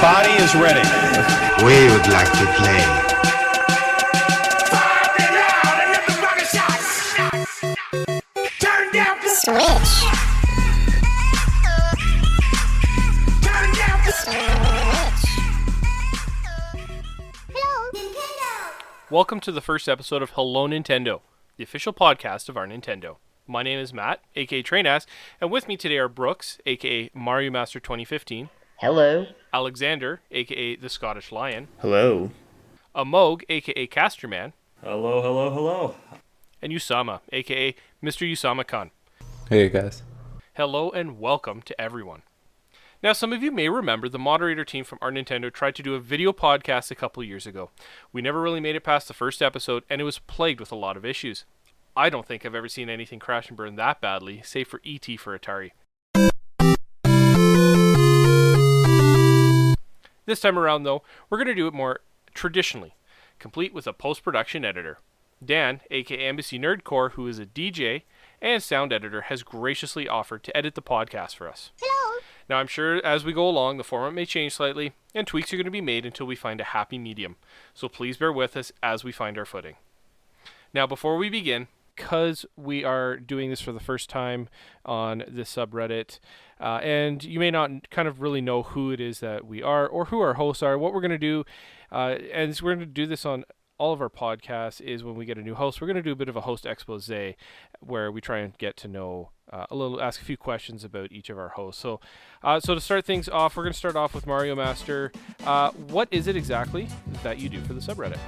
Everybody is ready. We would like to play. Switch. Welcome to the first episode of Hello Nintendo, the official podcast of our Nintendo. My name is Matt, aka Trainask, and with me today are Brooks, aka Mario Master 2015. Hello. Alexander, aka the Scottish Lion. Hello. Amog, aka Casterman. Hello, hello, hello. And Usama, aka Mr. Usama-kun. Hey guys. Hello and welcome to everyone. Now, some of you may remember the moderator team from our Nintendo tried to do a video podcast a couple years ago. We never really made it past the first episode, and it was plagued with a lot of issues. I don't think I've ever seen anything crash and burn that badly, save for E.T. for Atari. This time around, though, we're going to do it more traditionally, complete with a post-production editor. Dan, aka Embassy Nerdcore, who is a DJ and sound editor, has graciously offered to edit the podcast for us. Hello. Now, I'm sure as we go along, the format may change slightly, and tweaks are going to be made until we find a happy medium. So please bear with us as we find our footing. Now, before we begin, because we are doing this for the first time on this subreddit, and you may not kind of really know who it is that we are or who our hosts are, what we're going to do, and we're going to do this on all of our podcasts, is when we get a new host, we're going to do a bit of a host expose where we try and get to know ask a few questions about each of our hosts. So to start things off, we're going to start off with Mario Master. What is it exactly that you do for the subreddit?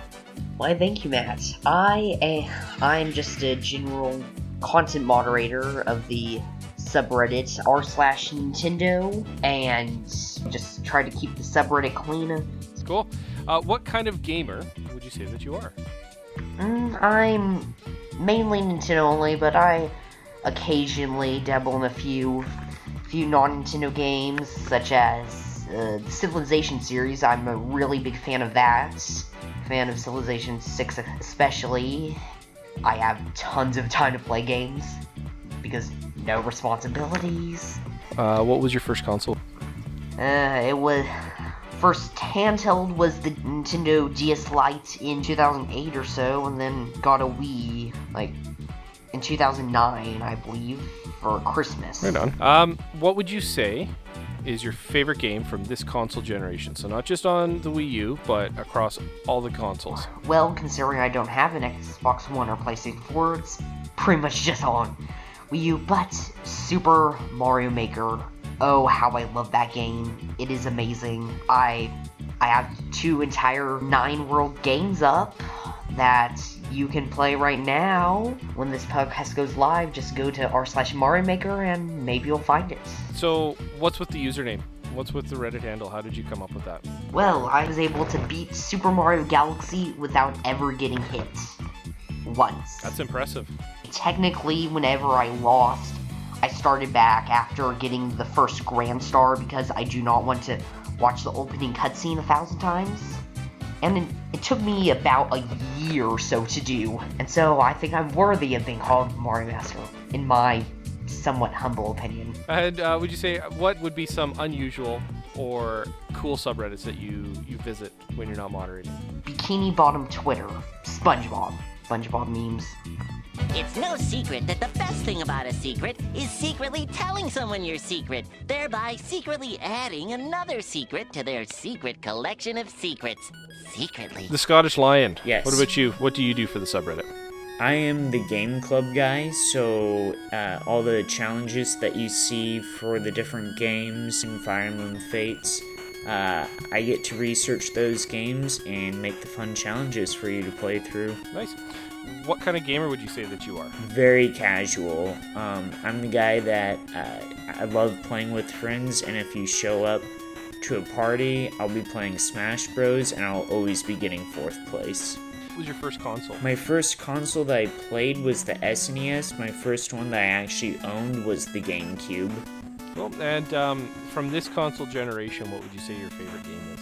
Why, thank you, Matt. I'm just a general content moderator of the subreddit r/Nintendo, and just try to keep the subreddit clean. It's cool. What kind of gamer would you say that you are? I'm mainly Nintendo only, but I occasionally dabble in a few non-Nintendo games, such as the Civilization series. I'm a really big fan of that. Fan of Civilization 6 especially. I have tons of time to play games, because no responsibilities. What was your first console? It was... First handheld was the Nintendo DS Lite in 2008 or so, and then got a Wii, in 2009, I believe, for Christmas. Right on. What would you say is your favorite game from this console generation? So not just on the Wii U, but across all the consoles. Well, considering I don't have an Xbox One or PlayStation 4, it's pretty much just on Wii U, but Super Mario Maker. Oh, how I love that game. It is amazing. I have 2 entire 9-world games up that you can play right now. When this podcast goes live, just go to r/Mario Maker and maybe you'll find it. So, what's with the username? What's with the Reddit handle? How did you come up with that? Well, I was able to beat Super Mario Galaxy without ever getting hit. Once. That's impressive. Technically, whenever I lost, I started back after getting the first Grand Star, because I do not want to watch the opening cutscene 1,000 times. And it took me about a year or so to do, and so I think I'm worthy of being called Mario Master, in my somewhat humble opinion. And would you say, what would be some unusual or cool subreddits that you visit when you're not moderating? Bikini Bottom Twitter, SpongeBob memes. It's no secret that the best thing about a secret is secretly telling someone your secret, thereby secretly adding another secret to their secret collection of secrets. Secretly. The Scottish Lion. Yes. What about you? What do you do for the subreddit? I am the game club guy, so all the challenges that you see for the different games in Fire Emblem Fates, I get to research those games and make the fun challenges for you to play through. Nice. What kind of gamer would you say that you are? Very casual. I'm the guy that I love playing with friends, and if you show up to a party, I'll be playing Smash Bros, and I'll always be getting 4th place. What was your first console? My first console that I played was the SNES. My first one that I actually owned was the GameCube. Cool. And from this console generation, what would you say your favorite game is?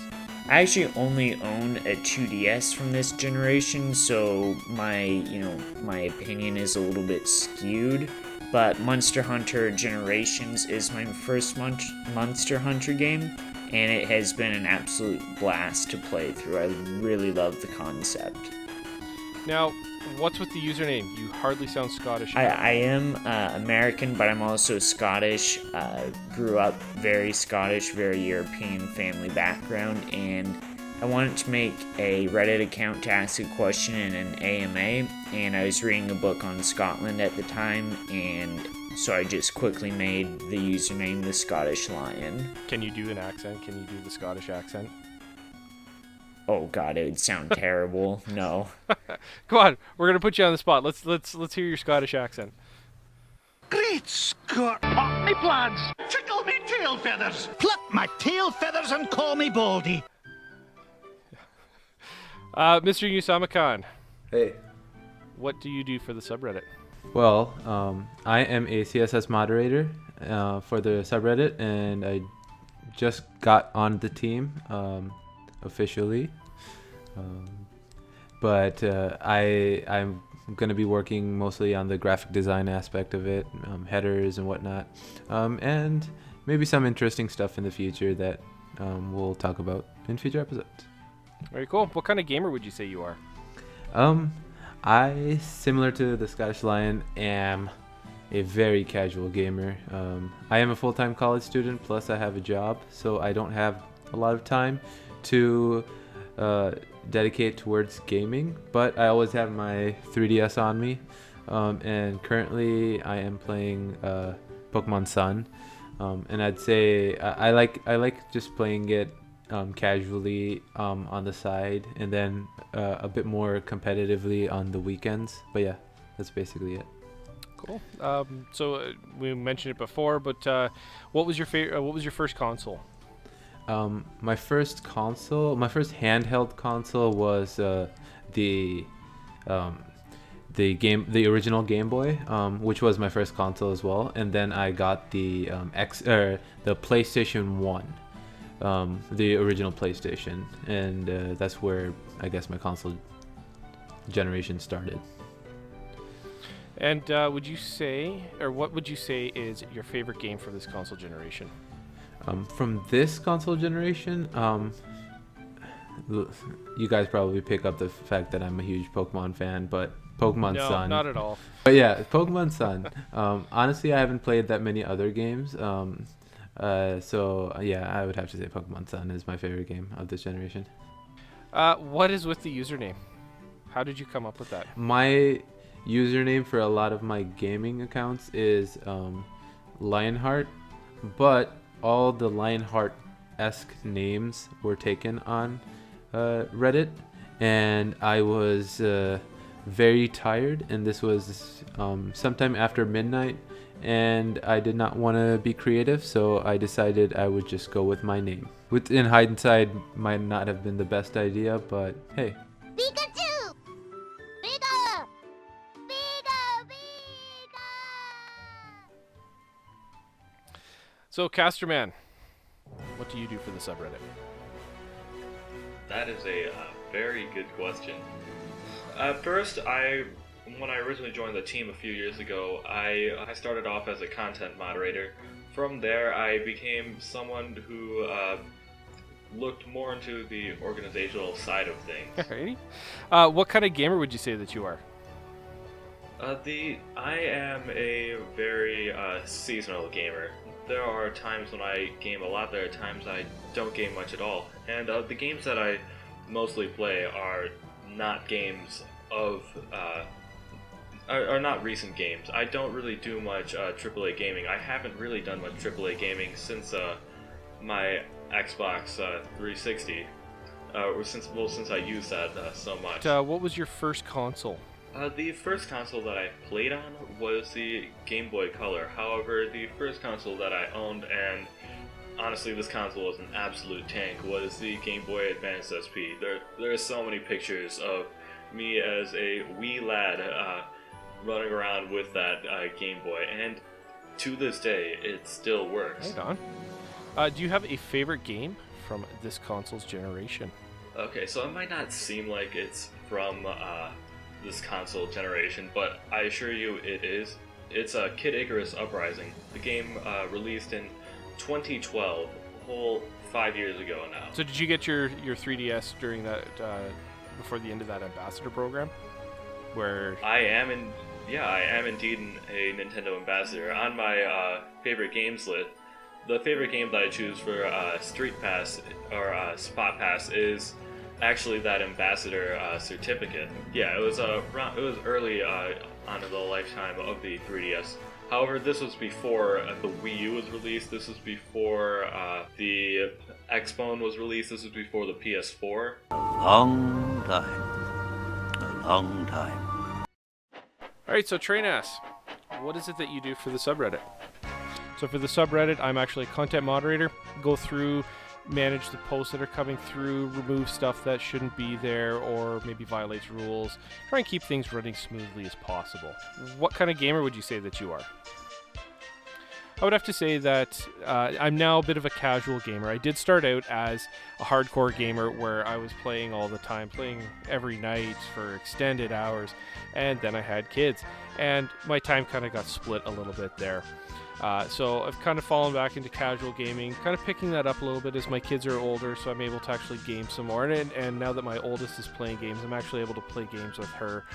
I actually only own a 2DS from this generation, so my opinion is a little bit skewed. But Monster Hunter Generations is my first Monster Hunter game, and it has been an absolute blast to play through. I really love the concept. Now, what's with the username? You hardly sound Scottish. I am American, but I'm also Scottish. Grew up very Scottish, very European family background, and I wanted to make a Reddit account to ask a question in an AMA, and I was reading a book on Scotland at the time, and so I just quickly made the username the Scottish Lion. Can you do an accent? Can you do the Scottish accent? Oh god, it would sound terrible. No. Come on, we're gonna put you on the spot. Let's hear your Scottish accent. Great Scott! Pop me plans! Tickle me tail feathers! Pluck my tail feathers and call me Baldy! Mr. Usama-Khan, Hey. what do you do for the subreddit? Well, I am a CSS moderator for the subreddit, and I just got on the team officially. But I'm going to be working mostly on the graphic design aspect of it, headers and whatnot, and maybe some interesting stuff in the future that we'll talk about in future episodes. Very cool. What kind of gamer would you say you are? I, similar to the Scottish Lion, am a very casual gamer. I am a full-time college student, plus I have a job, so I don't have a lot of time to dedicate towards gaming, but I always have my 3DS on me, and currently I am playing Pokemon Sun, and I'd say I like just playing it casually on the side, and then a bit more competitively on the weekends. But yeah, that's basically it. Cool. So we mentioned it before, but what was your what was your first console? My first handheld console was the original Game Boy, which was my first console as well. And then I got the the PlayStation 1. The original PlayStation, and that's where I guess my console generation started. And would you say, or what would you say is your favorite game for this console generation? From this console generation, you guys probably pick up the fact that I'm a huge Pokemon fan, but Pokemon Sun. No, not at all. But yeah, Pokemon Sun. Honestly, I haven't played that many other games. So yeah, I would have to say Pokemon Sun is my favorite game of this generation. What is with the username? How did you come up with that? My username for a lot of my gaming accounts is Lionheart, but all the Lionheart-esque names were taken on Reddit, and I was very tired, and this was sometime after midnight, and I did not want to be creative, so I decided I would just go with my name. Which in hindsight might not have been the best idea, but hey. Pikachu! Pika! Pika! Pika! So, Casterman, what do you do for the subreddit? That is a very good question. First, when I originally joined the team a few years ago, I started off as a content moderator. From there, I became someone who looked more into the organizational side of things. Alrighty. What kind of gamer would you say that you are? I am a very seasonal gamer. There are times when I game a lot, there are times I don't game much at all. And the games that I mostly play are not games of... are not recent games. I don't really do much AAA gaming. I haven't really done much AAA gaming since my Xbox 360, since I used that so much. What was your first console? The first console that I played on was the Game Boy Color. However, the first console that I owned, and honestly this console was an absolute tank, was the Game Boy Advance SP. There are so many pictures of me as a wee lad running around with that Game Boy, and to this day it still works. Right on. Do you have a favorite game from this console's generation? Okay, so it might not seem like it's from this console generation, but I assure you it is. It's Kid Icarus Uprising. The game released in 2012 whole 5 years ago now. So did you get your 3DS during that before the end of that ambassador program? Where I am indeed a Nintendo ambassador. On my favorite games list, the favorite game that I choose for Street Pass or Spot Pass is actually that ambassador certificate. Yeah, it was early on in the lifetime of the 3DS. However, this was before the Wii U was released. This was before the Xbone was released. This was before the PS4. Long time. A long time. All right, so Trainass, what is it that you do for the subreddit? So for the subreddit, I'm actually a content moderator. Go through, manage the posts that are coming through, remove stuff that shouldn't be there or maybe violates rules. Try and keep things running smoothly as possible. What kind of gamer would you say that you are? I would have to say that I'm now a bit of a casual gamer. I did start out as a hardcore gamer where I was playing all the time, playing every night for extended hours, and then I had kids, and my time kind of got split a little bit there. So I've kind of fallen back into casual gaming, kind of picking that up a little bit as my kids are older, so I'm able to actually game some more. And now that my oldest is playing games, I'm actually able to play games with her.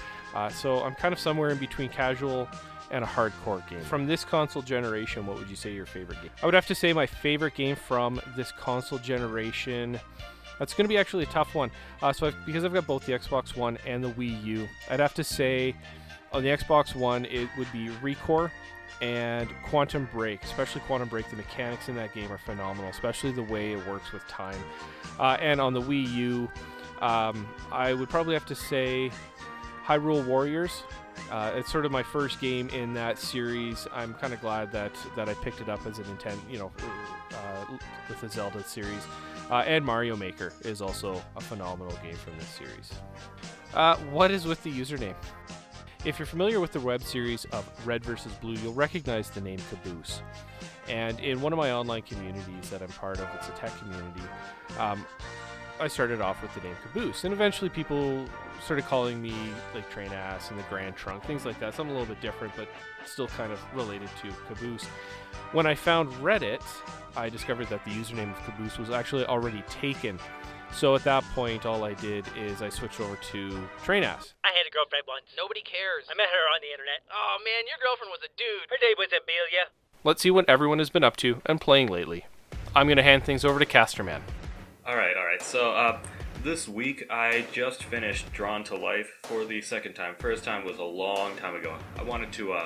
So I'm kind of somewhere in between casual and a hardcore game. From this console generation, what would you say your favorite game? I would have to say my favorite game from this console generation, that's going to be actually a tough one. Because I've got both the Xbox One and the Wii U, I'd have to say on the Xbox One, it would be ReCore and Quantum Break. Especially Quantum Break, the mechanics in that game are phenomenal, especially the way it works with time. And on the Wii U, I would probably have to say Hyrule Warriors. It's sort of my first game in that series. I'm kind of glad that I picked it up as an intent, with the Zelda series. And Mario Maker is also a phenomenal game from this series. What is with the username? If you're familiar with the web series of Red vs. Blue, you'll recognize the name Caboose. And in one of my online communities that I'm part of, it's a tech community, I started off with the name Caboose. And eventually people started calling me like Trainass and the Grand Trunk, things like that. Something a little bit different, but still kind of related to Caboose. When I found Reddit, I discovered that the username of Caboose was actually already taken. So at that point, all I did is I switched over to Trainass. I had a girlfriend once. Nobody cares. I met her on the internet. Oh man, your girlfriend was a dude. Her name was Amelia. Let's see what everyone has been up to and playing lately. I'm going to hand things over to Casterman. Alright. So, this week I just finished Drawn to Life for the second time. First time was a long time ago. I wanted to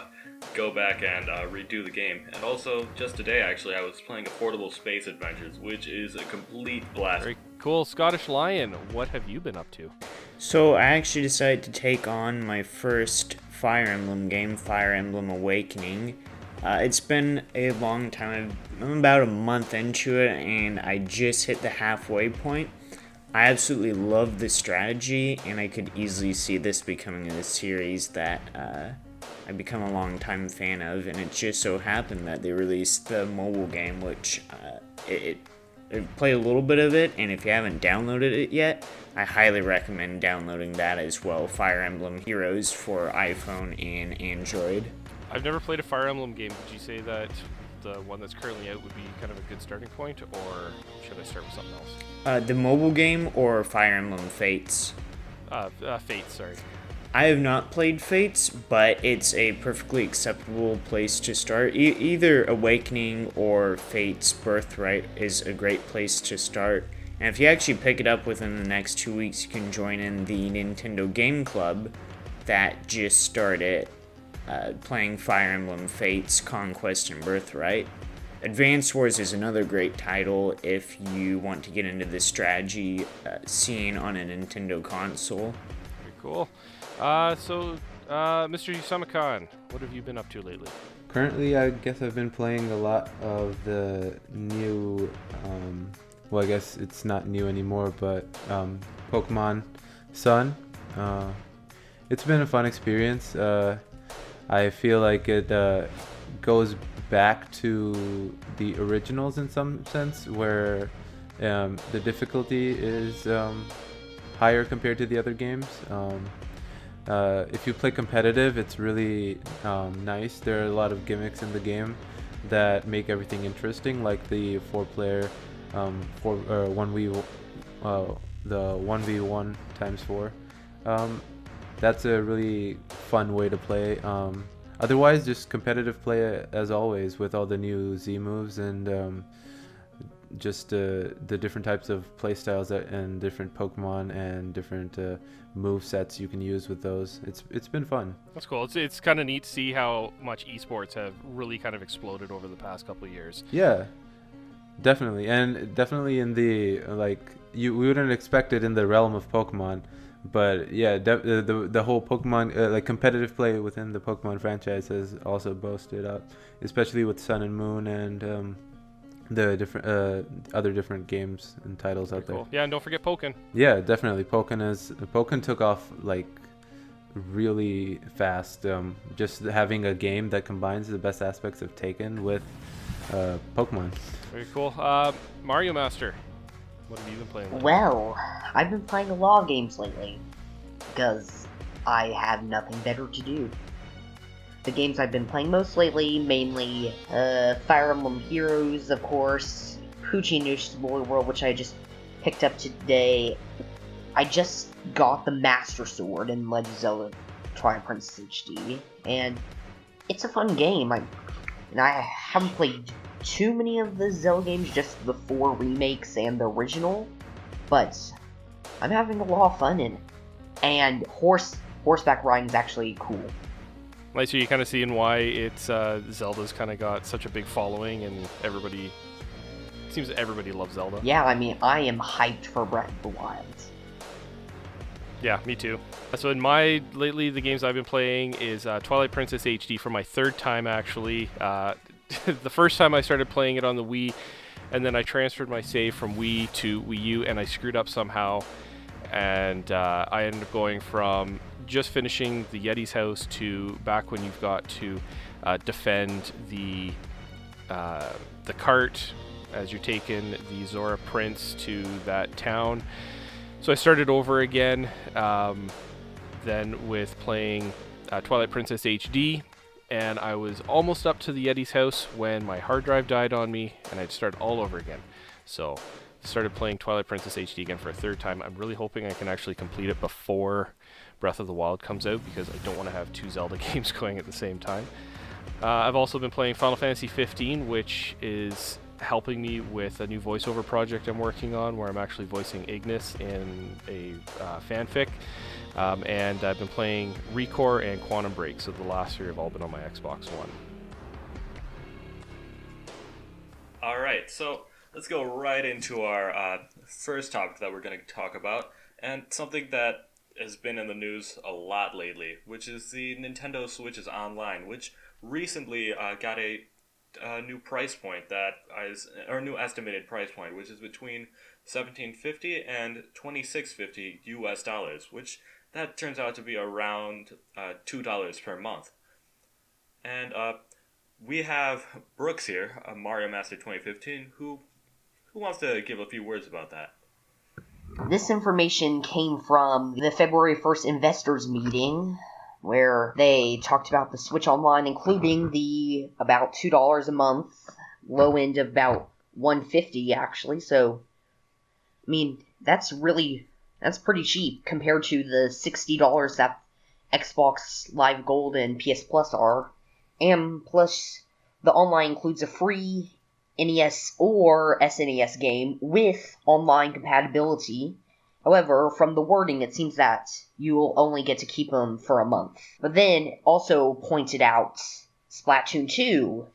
go back and redo the game. And also, just today actually, I was playing Affordable Space Adventures, which is a complete blast. Very cool. Scottish Lion, what have you been up to? So I actually decided to take on my first Fire Emblem game, Fire Emblem Awakening. It's been a long time. I'm about a month into it, and I just hit the halfway point. I absolutely love the strategy, and I could easily see this becoming a series that I've become a long-time fan of, and it just so happened that they released the mobile game, which I played a little bit of it, and if you haven't downloaded it yet, I highly recommend downloading that as well, Fire Emblem Heroes for iPhone and Android. I've never played a Fire Emblem game. Would you say that the one that's currently out would be kind of a good starting point, or should I start with something else? The mobile game or Fire Emblem Fates? Fates, sorry. I have not played Fates, but it's a perfectly acceptable place to start. Either Awakening or Fates Birthright is a great place to start. And if you actually pick it up within the next 2 weeks, you can join in the Nintendo Game Club that just started playing Fire Emblem Fates, Conquest, and Birthright. Advance Wars is another great title if you want to get into the strategy scene on a Nintendo console. Very cool. So, Mr. Yusama-kan, what have you been up to lately? Currently, I guess I've been playing a lot of the new, well, I guess it's not new anymore, but Pokemon Sun. It's been a fun experience. I feel like it goes back to the originals in some sense, where the difficulty is higher compared to the other games. If you play competitive, it's really nice. There are a lot of gimmicks in the game that make everything interesting, like the 4-player for 1v the 1v1 times 4. That's a really fun way to play. Otherwise, just competitive play as always with all the new Z moves and just the different types of play styles and different Pokemon and different move sets you can use with those. It's been fun. That's cool. It's kind of neat to see how much esports have really kind of exploded over the past couple of years. Yeah, definitely, and definitely in the we wouldn't expect it in the realm of Pokemon, but yeah, the whole Pokemon competitive play within the Pokemon franchise has also boasted up, especially with Sun and Moon and the different other different games and titles out there. Cool. Yeah, and don't forget Pokken. Yeah, definitely. Pokken took off really fast. Just having a game that combines the best aspects of Taken with Pokemon. Very cool. Mario Master, what have you been playing with? Well, I've been playing a lot of games lately, because I have nothing better to do. The games I've been playing most lately, mainly Fire Emblem Heroes, of course, Poochie Noosh Spoiler World, which I just picked up today. I just got the Master Sword in Legend of Zelda Twilight Princess HD, and it's a fun game. I haven't played too many of the Zelda games, just the 4 remakes and the original, but I'm having a lot of fun in it. And horseback riding is actually cool. Like, so you're kind of seeing why it's Zelda's kind of got such a big following, and seems that everybody loves Zelda. Yeah, I mean, I am hyped for Breath of the Wild. Yeah, me too. So lately the games I've been playing is Twilight Princess HD for my 3rd time actually. The first time I started playing it on the Wii, and then I transferred my save from Wii to Wii U, and I screwed up somehow, and I ended up going from just finishing the Yeti's house to back when you've got to defend the cart as you're taking the Zora Prince to that town. So I started over again, then with playing Twilight Princess HD, and I was almost up to the Yeti's house when my hard drive died on me, and I'd start all over again. So started playing Twilight Princess HD again for a 3rd time. I'm really hoping I can actually complete it before Breath of the Wild comes out, because I don't want to have 2 Zelda games going at the same time. I've also been playing Final Fantasy 15, which is helping me with a new voiceover project I'm working on, where I'm actually voicing Ignis in a fanfic. And I've been playing Recore and Quantum Break, so the last 3 have all been on my Xbox One. Alright, so let's go right into our first topic that we're going to talk about, and something that has been in the news a lot lately, which is the Nintendo Switch's Online, which recently got a new price point or new estimated price point, which is between $17.50 and $26.50 US dollars, which that turns out to be around $2 per month. And we have Brooks here, Mario Master 2015, who wants to give a few words about that. This information came from the February 1st investors meeting, where they talked about the Switch Online, including the about $2 a month, low end of about $150 actually. So, I mean, that's pretty cheap compared to the $60 that Xbox Live Gold and PS Plus are. And plus, the online includes a free NES or SNES game with online compatibility. However, from the wording, it seems that you'll only get to keep them for a month. But then, also pointed out Splatoon 2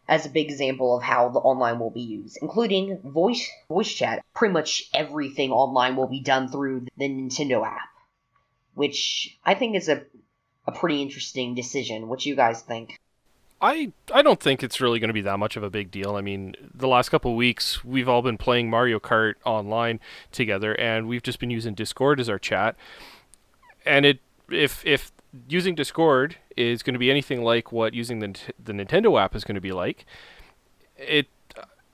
as a big example of how the online will be used, including voice chat. Pretty much everything online will be done through the Nintendo app, which I think is a pretty interesting decision. What do you guys think? I don't think it's really going to be that much of a big deal. I mean, the last couple of weeks, we've all been playing Mario Kart online together, and we've just been using Discord as our chat. And if using Discord is going to be anything like what using the Nintendo app is going to be like,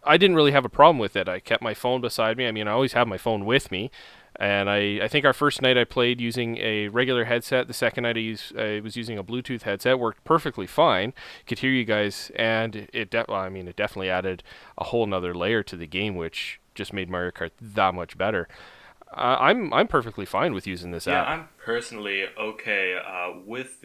I didn't really have a problem with it. I kept my phone beside me. I mean, I always have my phone with me. And I think our first night I played using a regular headset. The second night I was using a Bluetooth headset. Worked perfectly fine. Could hear you guys, and it definitely added a whole nother layer to the game, which just made Mario Kart that much better. I'm perfectly fine with using this app. Yeah, I'm personally okay with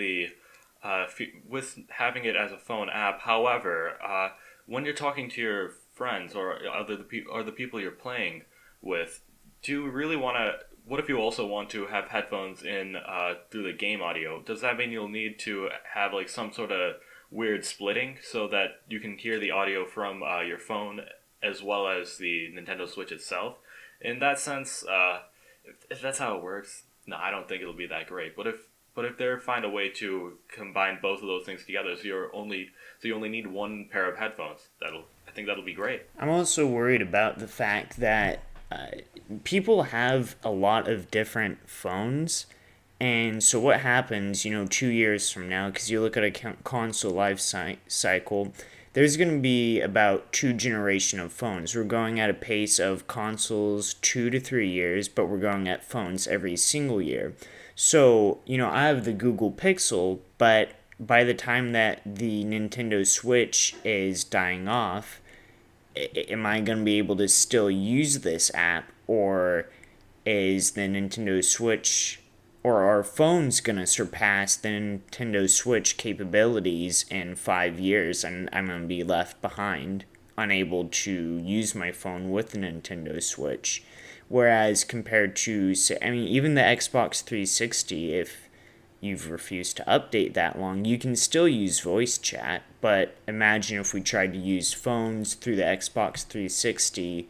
with having it as a phone app. However, when you're talking to your friends or the people you're playing with, do you really want to? What if you also want to have headphones in through the game audio? Does that mean you'll need to have like some sort of weird splitting so that you can hear the audio from your phone as well as the Nintendo Switch itself? In that sense, if that's how it works, no, I don't think it'll be that great. But if they find a way to combine both of those things together, so you only need one pair of headphones, I think that'll be great. I'm also worried about the fact that people have a lot of different phones, and so what happens, 2 years from now, because you look at a console life cycle, there's going to be about 2 generations of phones. We're going at a pace of consoles 2 to 3 years, but we're going at phones every single year. So, I have the Google Pixel, but by the time that the Nintendo Switch is dying off, am I going to be able to still use this app, or is the Nintendo Switch, or are phones going to surpass the Nintendo Switch capabilities in 5 years, and I'm going to be left behind, unable to use my phone with the Nintendo Switch? Whereas compared to, even the Xbox 360, if you've refused to update that long, you can still use voice chat, but imagine if we tried to use phones through the Xbox 360,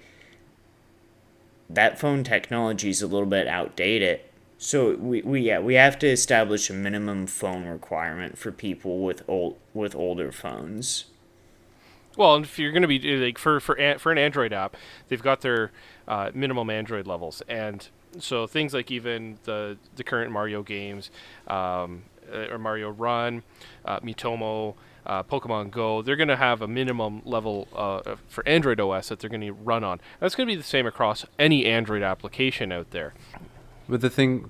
that phone technology is a little bit outdated. So we have to establish a minimum phone requirement for people with older phones. Well, and if you're going to be like for an Android app, they've got their minimum Android levels, and so things like even the current Mario games, or Mario Run, Miitomo, Pokemon Go, they're going to have a minimum level for Android OS that they're going to run on. That's going to be the same across any Android application out there. But the thing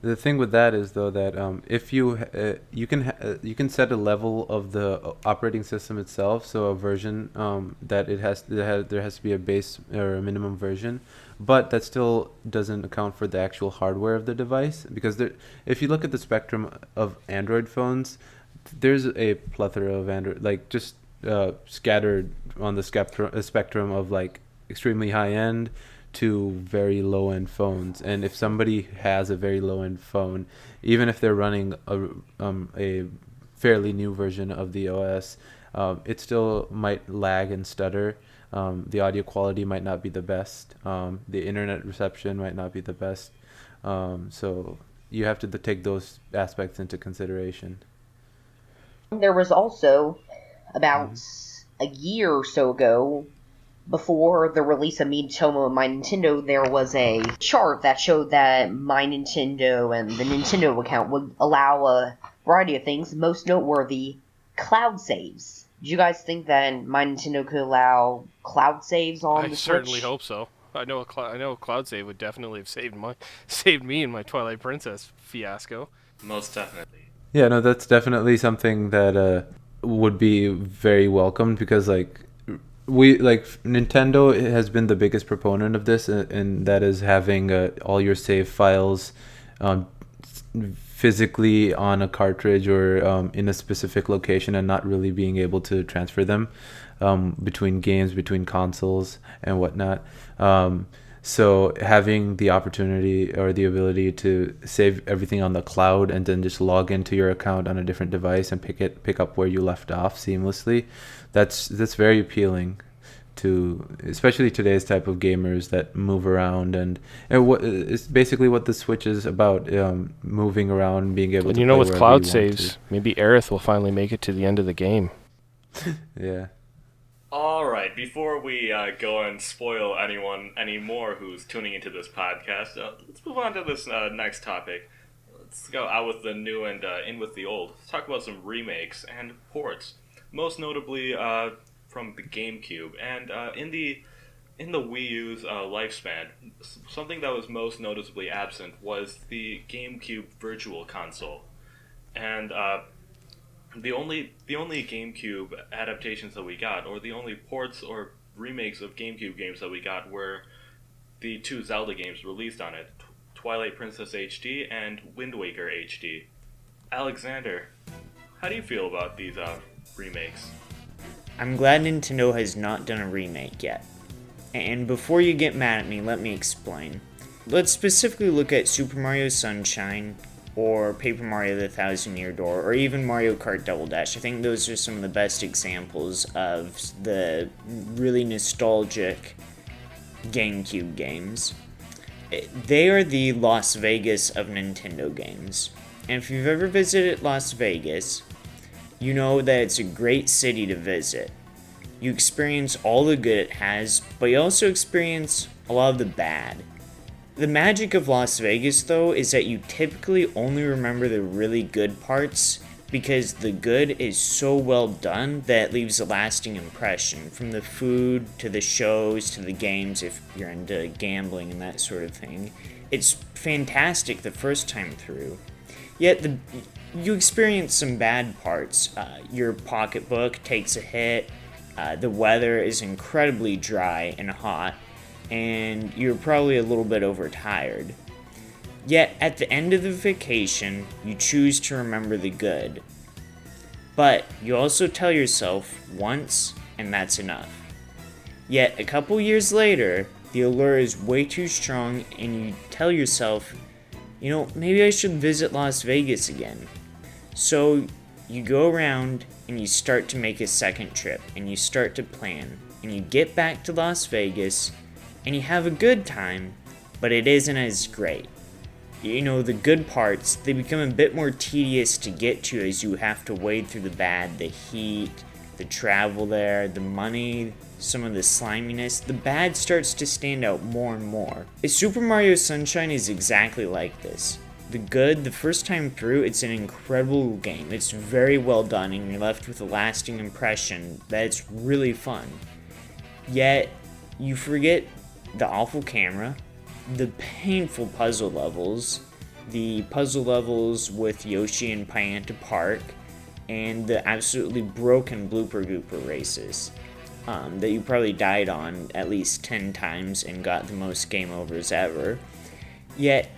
with that is though that if you you can set a level of the operating system itself, so a version that there has to be a base or a minimum version, but that still doesn't account for the actual hardware of the device, because if you look at the spectrum of Android phones, there's a plethora of Android, like just scattered on the spectrum of like extremely high end to very low-end phones. And if somebody has a very low-end phone, even if they're running a fairly new version of the OS, it still might lag and stutter. The audio quality might not be the best. The internet reception might not be the best. So you have to take those aspects into consideration. There was also, about a year or so ago, before the release of Miitomo and My Nintendo, there was a chart that showed that My Nintendo and the Nintendo account would allow a variety of things, most noteworthy, cloud saves. Do you guys think that My Nintendo could allow cloud saves on the Switch? I certainly hope so. I know a cloud save would definitely have saved me in my Twilight Princess fiasco. Most definitely. Yeah, no, that's definitely something that would be very welcomed, because Nintendo has been the biggest proponent of this, and that is having all your save files physically on a cartridge or in a specific location, and not really being able to transfer them between games, between consoles and whatnot. So having the opportunity or the ability to save everything on the cloud and then just log into your account on a different device and pick up where you left off seamlessly, that's very appealing to especially today's type of gamers that move around, and what it's basically what the Switch is about, moving around, being able to play with cloud saves, to. maybe Aerith will finally make it to the end of the game. Yeah. Alright, before we go and spoil anyone anymore who's tuning into this podcast, let's move on to this next topic. Let's go out with the new and in with the old. Let's talk about some remakes and ports. Most notably from the GameCube. And in the in the Wii U's lifespan, something that was most noticeably absent was the GameCube Virtual Console, and the only GameCube adaptations that we got, or the only ports or remakes of GameCube games that we got, were the 2 Zelda games released on it, Twilight Princess HD and Wind Waker HD. Alexander, how do you feel about these remakes? I'm glad Nintendo has not done a remake yet. And before you get mad at me, let me explain. Let's specifically look at Super Mario Sunshine, or Paper Mario The Thousand Year Door, or even Mario Kart Double Dash. I think those are some of the best examples of the really nostalgic GameCube games. They are the Las Vegas of Nintendo games. And if you've ever visited Las Vegas, you know that it's a great city to visit. You experience all the good it has, but you also experience a lot of the bad. The magic of Las Vegas, though, is that you typically only remember the really good parts because the good is so well done that it leaves a lasting impression, from the food to the shows to the games if you're into gambling and that sort of thing. It's fantastic the first time through. Yet you experience some bad parts. Your pocketbook takes a hit, the weather is incredibly dry and hot, and you're probably a little bit overtired. Yet, at the end of the vacation, you choose to remember the good. But you also tell yourself once, and that's enough. Yet, a couple years later, the allure is way too strong, and you tell yourself, you know, maybe I should visit Las Vegas again. So, you go around, and you start to make a second trip, and you start to plan, and you get back to Las Vegas, and you have a good time, but it isn't as great. You know, the good parts, they become a bit more tedious to get to as you have to wade through the bad, the heat, the travel there, the money, some of the sliminess. The bad starts to stand out more and more. Super Mario Sunshine is exactly like this. The good, the first time through, it's an incredible game. It's very well done, and you're left with a lasting impression that it's really fun. Yet, you forget the awful camera, the painful puzzle levels, the puzzle levels with Yoshi and Pianta Park, and the absolutely broken Blooper Gooper races that you probably died on at least 10 times and got the most game overs ever. Yet,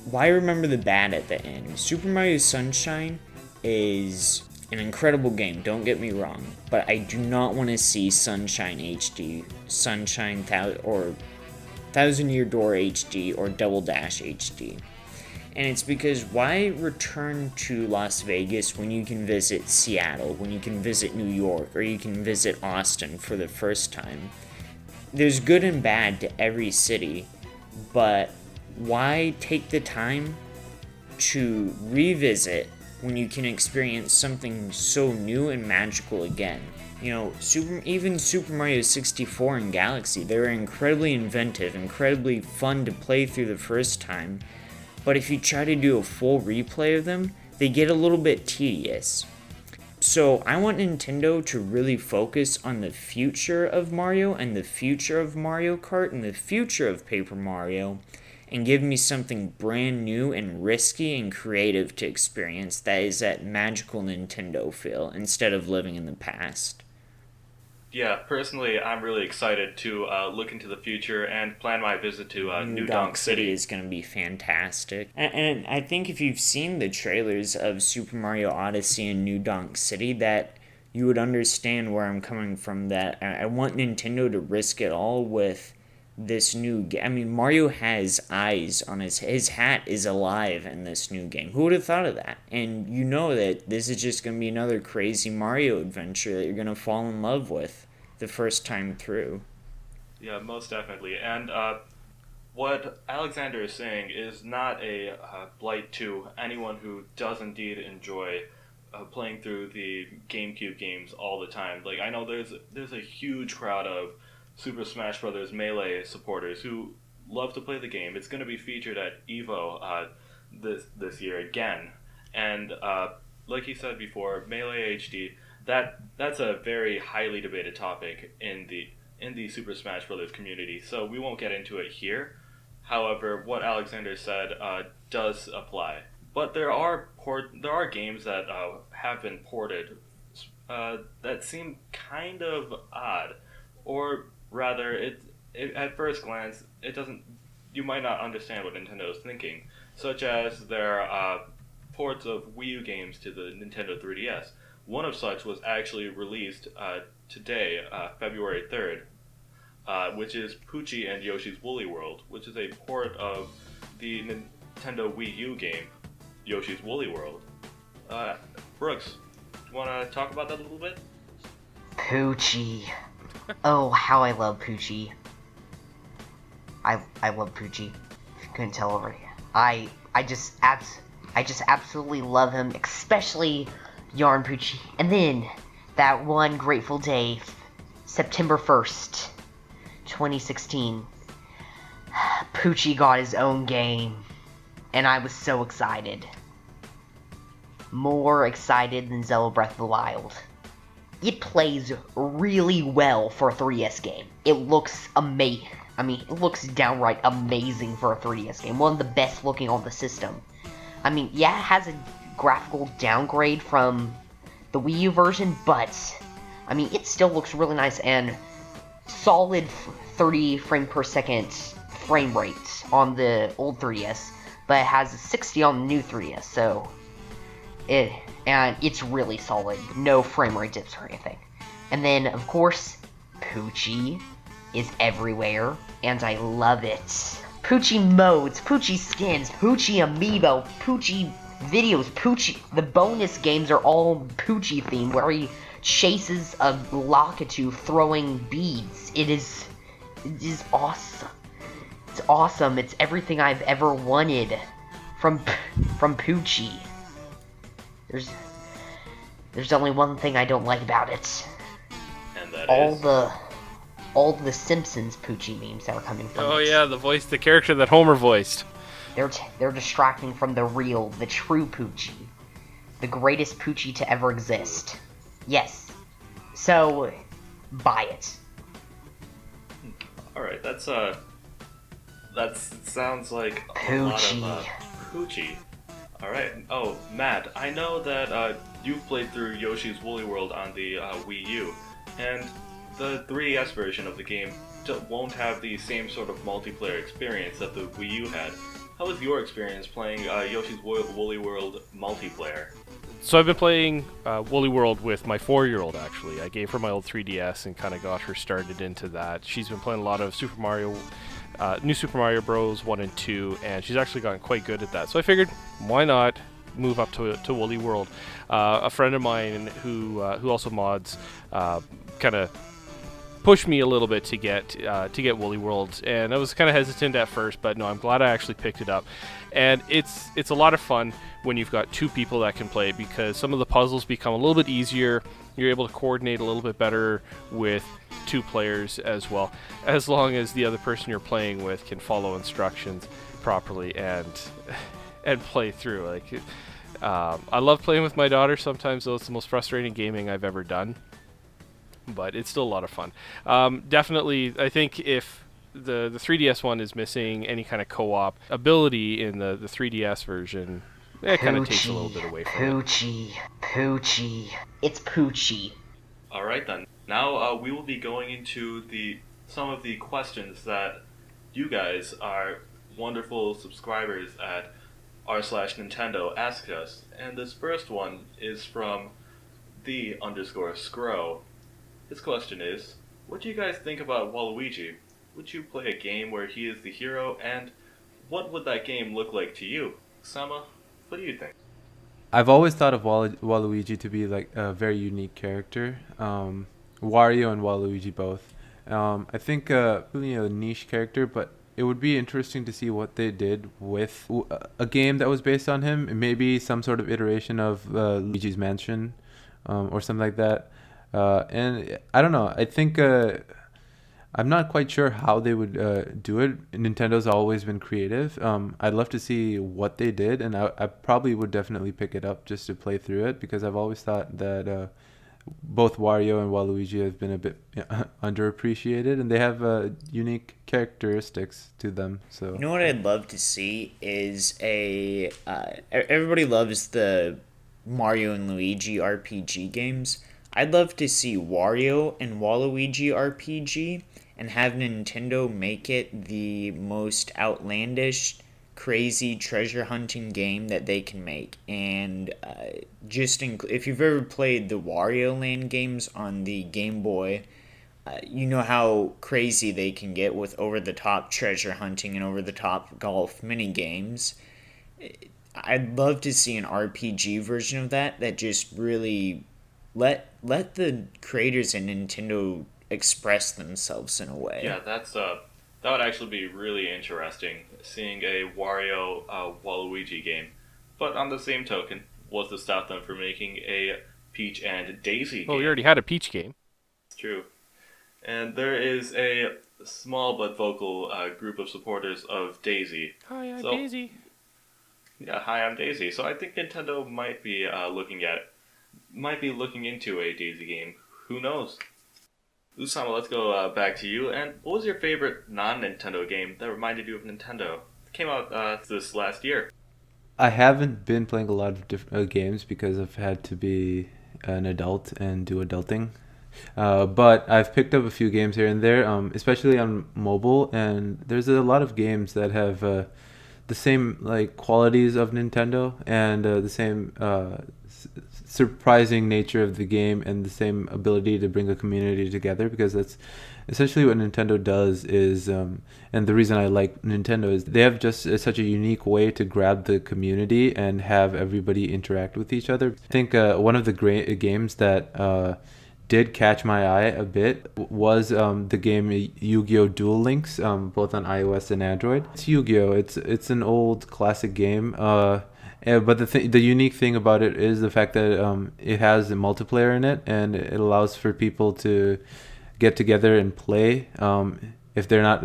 why remember the bad at the end? Super Mario Sunshine is an incredible game, don't get me wrong, but I do not want to see Sunshine HD, Sunshine or Thousand Year Door HD, or Double Dash HD. And it's because why return to Las Vegas when you can visit Seattle, when you can visit New York, or you can visit Austin for the first time? There's good and bad to every city, but why take the time to revisit when you can experience something so new and magical again? You know, even Super Mario 64 and Galaxy, they were incredibly inventive, incredibly fun to play through the first time, but if you try to do a full replay of them, they get a little bit tedious. So I want Nintendo to really focus on the future of Mario, and the future of Mario Kart, and the future of Paper Mario, and give me something brand new and risky and creative to experience that is that magical Nintendo feel, instead of living in the past. Yeah, personally, I'm really excited to look into the future and plan my visit to New Donk City. Is going to be fantastic. And I think if you've seen the trailers of Super Mario Odyssey and New Donk City, that you would understand where I'm coming from, that I want Nintendo to risk it all with this new game. I mean, Mario has eyes on his hat is alive in this new game. Who would have thought of that? And you know that this is just going to be another crazy Mario adventure that you're going to fall in love with the first time through. Yeah, most definitely. And what Alexander is saying is not a blight to anyone who does indeed enjoy playing through the GameCube games all the time. Like, I know there's a huge crowd of Super Smash Bros. Melee supporters who love to play the game. It's going to be featured at EVO this year again. And like he said before, Melee HD, that's a very highly debated topic in the in the Super Smash Bros. Community, so we won't get into it here. However, what Alexander said does apply. But there are games that have been ported that seem kind of odd, or rather, it at first glance it doesn't. You might not understand what Nintendo is thinking, such as their ports of Wii U games to the Nintendo 3DS. One of such was actually released today, February 3rd, which is Poochie and Yoshi's Woolly World, which is a port of the Nintendo Wii U game, Yoshi's Woolly World. Brooks, do you want to talk about that a little bit? Poochie. Oh, how I love Poochie. I love Poochie. If you couldn't tell already. I just absolutely love him, especially Yarn Poochie. And then, that one grateful day, September 1st, 2016, Poochie got his own game, and I was so excited. More excited than Zelda Breath of the Wild. It plays really well for a 3DS game. It looks amazing. I mean, it looks downright amazing for a 3DS game. One of the best looking on the system. I mean, yeah, it has a graphical downgrade from the Wii U version, but, I mean, it still looks really nice and solid 30 frame per second frame rate on the old 3DS, but it has a 60 on the new 3DS, so it's really solid. No frame rate dips or anything. And then, of course, Poochie is everywhere, and I love it. Poochie modes, Poochie skins, Poochie amiibo, Poochie videos, Poochie. The bonus games are all Poochie themed, where he chases a Lakitu throwing beads. It is awesome. It's awesome. It's everything I've ever wanted from Poochie. There's only one thing I don't like about it. And that all the Simpsons Poochie memes that are coming from it. Oh yeah, the character that Homer voiced. They're distracting from the real, the true Poochie. The greatest Poochie to ever exist. Yes. So, buy it. Alright, that sounds like Poochie. a lot of Poochie. Alright, oh, Matt, I know that you've played through Yoshi's Woolly World on the Wii U, and the 3DS version of the game won't have the same sort of multiplayer experience that the Wii U had. How was your experience playing Yoshi's Woolly World multiplayer? So I've been playing Woolly World with my 4-year-old, actually. I gave her my old 3DS and kind of got her started into that. She's been playing a lot of New Super Mario Bros. 1 and 2, and she's actually gotten quite good at that. So I figured, why not move up to Woolly World? A friend of mine who also mods kind of pushed me a little bit to get Woolly World, and I was kind of hesitant at first, but no, I'm glad I actually picked it up. And it's a lot of fun when you've got two people that can play, because some of the puzzles become a little bit easier. You're able to coordinate a little bit better with two players as well, as long as the other person you're playing with can follow instructions properly and play through. I love playing with my daughter sometimes, though it's the most frustrating gaming I've ever done, but it's still a lot of fun. Definitely, I think if the 3DS one is missing any kind of co-op ability in the 3DS version, it kind of takes a little bit away from it. Poochie. It's Poochie. Alright then. Now we will be going into some of the questions that you guys, our wonderful subscribers at r/Nintendo, asked us. And this first one is from _Scro. His question is, what do you guys think about Waluigi? Would you play a game where he is the hero, and what would that game look like to you? Sama, what do you think? I've always thought of Waluigi to be like a very unique character. Wario and Waluigi both. I think really a niche character, but it would be interesting to see what they did with a game that was based on him. Maybe some sort of iteration of Luigi's Mansion or something like that. And I don't know. I think I'm not quite sure how they would do it. Nintendo's always been creative. I'd love to see what they did, and I probably would definitely pick it up just to play through it, because I've always thought that both Wario and Waluigi have been a bit underappreciated, and they have unique characteristics to them. So You know what I'd love to see is everybody loves the Mario and Luigi RPG games. I'd love to see Wario and Waluigi RPG and have Nintendo make it the most outlandish, crazy treasure hunting game that they can make. And if you've ever played the Wario Land games on the Game Boy, you know how crazy they can get with over-the-top treasure hunting and over-the-top golf mini games. I'd love to see an RPG version of that just really let the creators in Nintendo express themselves in a way. Yeah, that would actually be really interesting, seeing a Wario Waluigi game. But on the same token, what's to stop them from making a Peach and Daisy game? Well, we already had a Peach game. It's true. And there is a small but vocal group of supporters of Daisy. Hi, I'm So- Daisy. Yeah, hi, I'm Daisy. So I think Nintendo might be looking into a Daisy game. Who knows? Usama, let's go back to you. And what was your favorite non-Nintendo game that reminded you of Nintendo? It came out this last year. I haven't been playing a lot of different games because I've had to be an adult and do adulting. But I've picked up a few games here and there, especially on mobile, and there's a lot of games that have the same qualities of Nintendo and the same surprising nature of the game and the same ability to bring a community together, because that's essentially what Nintendo does is and the reason I like Nintendo is they have just such a unique way to grab the community and have everybody interact with each other. I think one of the great games that did catch my eye a bit was the game Yu-Gi-Oh! Duel Links, both on iOS and Android. It's Yu-Gi-Oh! It's an old classic game. But the unique thing about it is the fact that it has a multiplayer in it, and it allows for people to get together and play. If they're not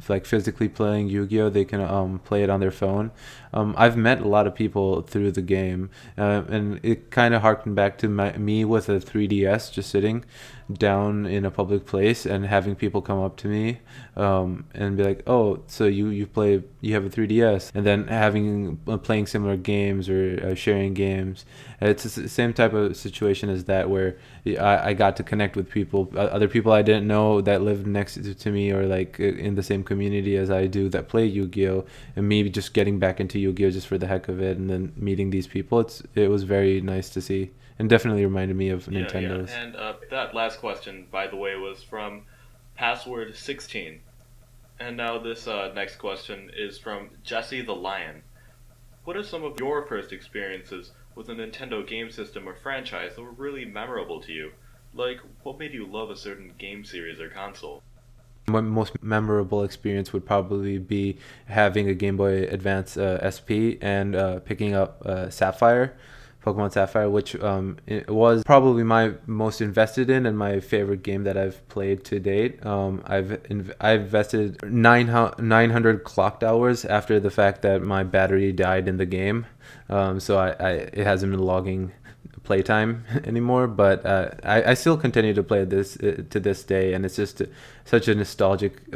physically playing Yu-Gi-Oh, they can play it on their phone. I've met a lot of people through the game, and it kind of harkened back to me with a 3DS, just sitting down in a public place and having people come up to me and be like, "Oh, so you have a 3DS," and then playing similar games or sharing games. It's the same type of situation as that, where I got to connect with people, other people I didn't know that lived next to me or in the same community as I do that play Yu-Gi-Oh, and me just getting back into Yu-Gi-Oh just for the heck of it, and then meeting these people. It was very nice to see, and definitely reminded me of Nintendo's. Yeah. And that last question, by the way, was from Password 16. And now this next question is from Jesse the Lion. What are some of your first experiences with a Nintendo game system or franchise that were really memorable to you? Like, what made you love a certain game series or console? My most memorable experience would probably be having a Game Boy Advance SP and picking up Pokemon Sapphire, which it was probably my most invested in and my favorite game that I've played to date. I've invested 900 clocked hours after the fact that my battery died in the game, so it hasn't been logging playtime anymore, but I still continue to play this to this day, and it's just such a nostalgic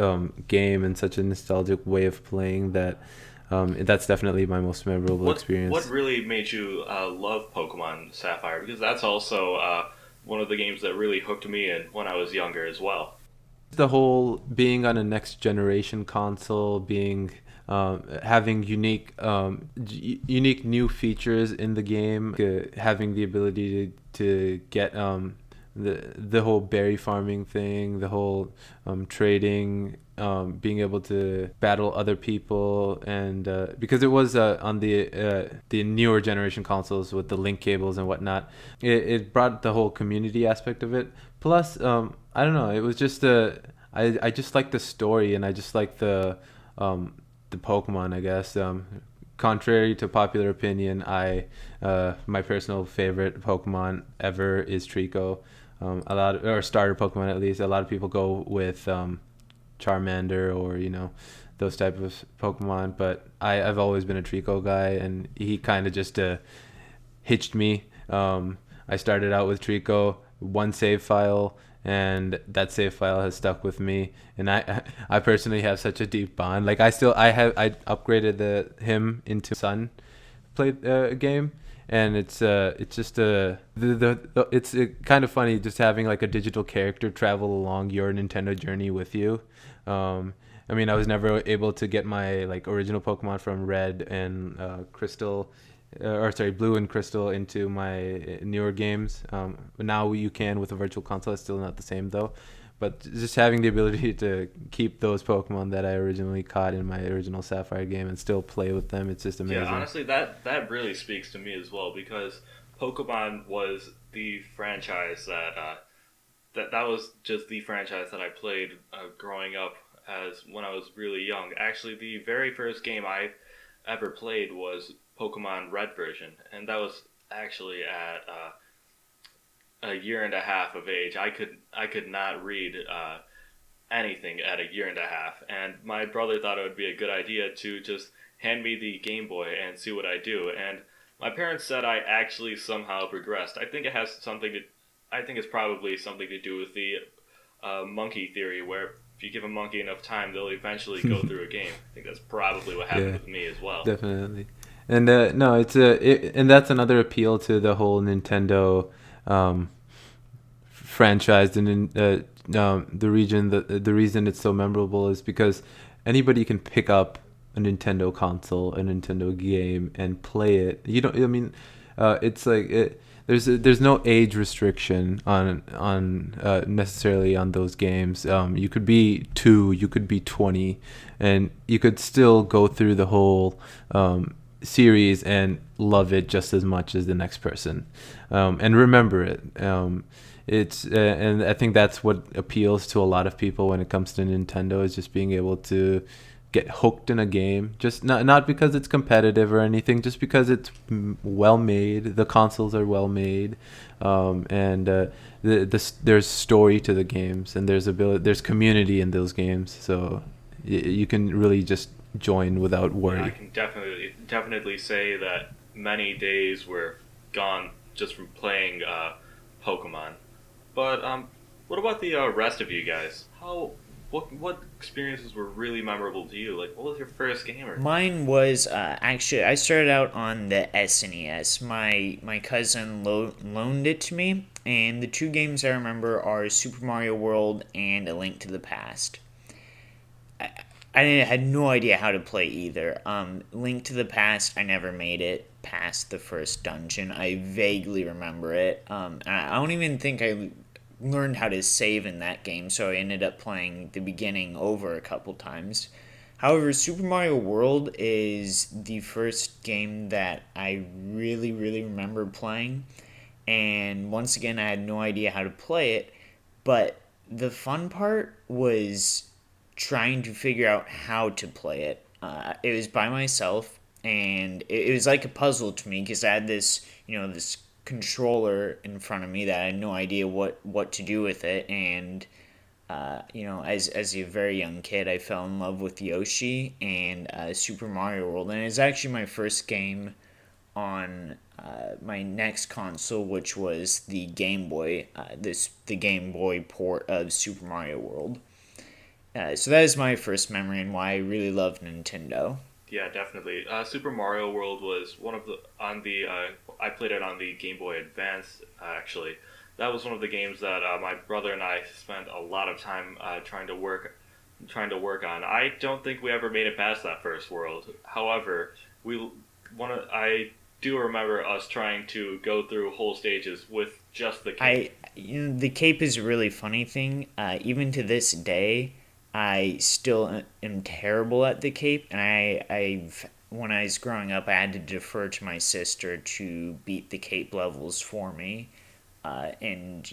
game and such a nostalgic way of playing that that's definitely my most memorable experience. What really made you love Pokemon Sapphire? Because that's also one of the games that really hooked me in when I was younger as well. The whole being on a next generation console, having unique new features in the game, having the ability to get the whole berry farming thing, the whole trading, being able to battle other people, and because it was on the newer generation consoles with the link cables and whatnot, it brought the whole community aspect of it. Plus, I don't know, it was just I just like the story, and I just like the Pokemon, I guess. Contrary to popular opinion, my personal favorite Pokemon ever is Trico. Or starter Pokemon at least. A lot of people go with Charmander or those type of Pokemon, but I've always been a Trico guy, and he kind of just hitched me. I started out with Trico, one save file, and that save file has stuck with me. And I personally have such a deep bond. Like I upgraded him into son played a game, and it's just it's kind of funny just having like a digital character travel along your Nintendo journey with you. I mean, I was never able to get my like original Pokemon from Red and Blue and Crystal into my newer games. But now you can with a virtual console. It's still not the same though. But just having the ability to keep those Pokemon that I originally caught in my original Sapphire game and still play with them, it's just amazing. Yeah, honestly, that really speaks to me as well, because Pokemon was the franchise that was just the franchise that I played growing up as when I was really young. Actually, the very first game I ever played was Pokemon Red version, and that was actually at a year and a half of age. I could not read anything at a year and a half, and my brother thought it would be a good idea to just hand me the Game Boy and see what I do. And my parents said I actually somehow progressed. I think it's probably something to do with the monkey theory, where if you give a monkey enough time, they'll eventually go through a game. I think that's probably what happened with me as well. Definitely. And no, and that's another appeal to the whole Nintendo franchise. And the reason it's so memorable is because anybody can pick up a Nintendo console, a Nintendo game, and play it. It's like there's no age restriction on necessarily on those games. You could be 2, you could be 20, and you could still go through the whole series and love it just as much as the next person, and remember it. And I think that's what appeals to a lot of people when it comes to Nintendo, is just being able to get hooked in a game, just not because it's competitive or anything, just because it's well made. The consoles are well made, and there's story to the games, and there's community in those games, so you can really just join without worry. I can definitely say that many days were gone just from playing Pokemon. But what about the rest of you guys? What experiences were really memorable to you? Like, what was your first game? Mine was actually, I started out on the SNES. My cousin loaned it to me, and the 2 games I remember are Super Mario World and A Link to the Past. I had no idea how to play either. Link to the Past, I never made it past the first dungeon. I vaguely remember it. I don't even think I learned how to save in that game, so I ended up playing the beginning over a couple times. However, Super Mario World is the first game that I really, really remember playing. And once again, I had no idea how to play it, but the fun part was trying to figure out how to play it. It was by myself, and it was like a puzzle to me, because I had this controller in front of me that I had no idea what to do with it. And as a very young kid, I fell in love with Yoshi and Super Mario World, and it was actually my first game on my next console, which was the Game Boy, the Game Boy port of Super Mario World. So that is my first memory and why I really loved Nintendo. Yeah, definitely. Super Mario World was one of the I played it on the Game Boy Advance. Actually, that was one of the games that my brother and I spent a lot of time trying to work on. I don't think we ever made it past that first world. However, I do remember us trying to go through whole stages with just the cape. The cape is a really funny thing. Even to this day, I still am terrible at the cape, and when I was growing up, I had to defer to my sister to beat the cape levels for me, and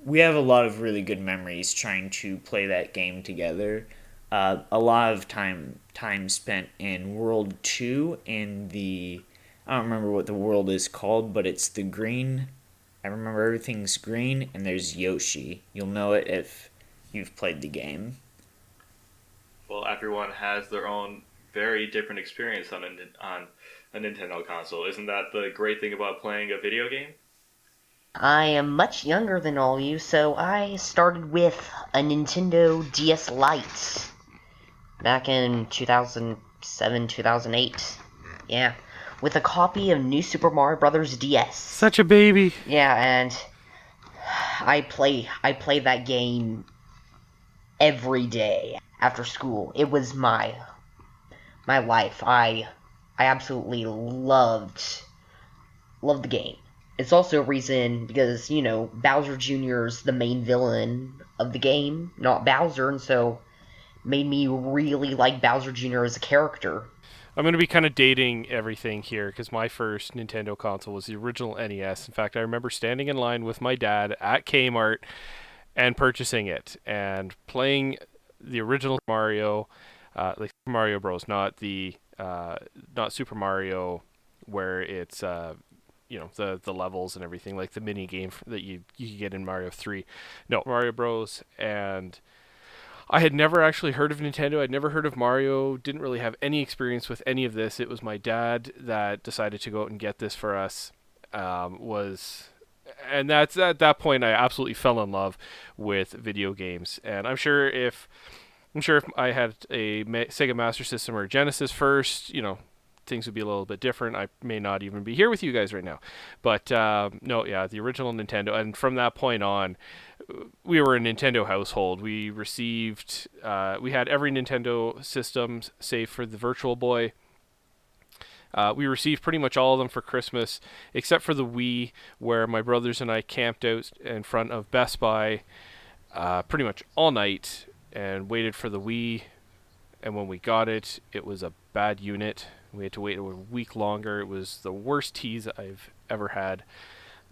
we have a lot of really good memories trying to play that game together. A lot of time spent in World 2 in I don't remember what the world is called, but it's the green. I remember everything's green, and there's Yoshi. You'll know it if you've played the game. Well, everyone has their own very different experience on a Nintendo console. Isn't that the great thing about playing a video game? I am much younger than all you, so I started with a Nintendo DS Lite back in 2007, 2008. Yeah, with a copy of New Super Mario Bros. DS. Such a baby. Yeah, and I play that game every day after school. It was my life. I absolutely loved the game. It's also a reason because, you know, Bowser Jr.'s the main villain of the game, not Bowser, and so made me really like Bowser Jr. as a character. I'm going to be kind of dating everything here because my first Nintendo console was the original NES. In fact, I remember standing in line with my dad at Kmart and purchasing it and playing the original Mario, like Super Mario Bros. Not Super Mario, where it's the levels and everything, like the mini game that you get in Mario 3. No, Mario Bros. And I had never actually heard of Nintendo. I'd never heard of Mario. Didn't really have any experience with any of this. It was my dad that decided to go out and get this for us. And that's at that point I absolutely fell in love with video games. And I'm sure if I had a Sega Master System or a Genesis first, things would be a little bit different. I may not even be here with you guys right now. But no, yeah, the original Nintendo. And from that point on, we were a Nintendo household. We received, we had every Nintendo system save for the Virtual Boy. We received pretty much all of them for Christmas, except for the Wii, where my brothers and I camped out in front of Best Buy pretty much all night and waited for the Wii. And when we got it, it was a bad unit. We had to wait a week longer. It was the worst tease I've ever had.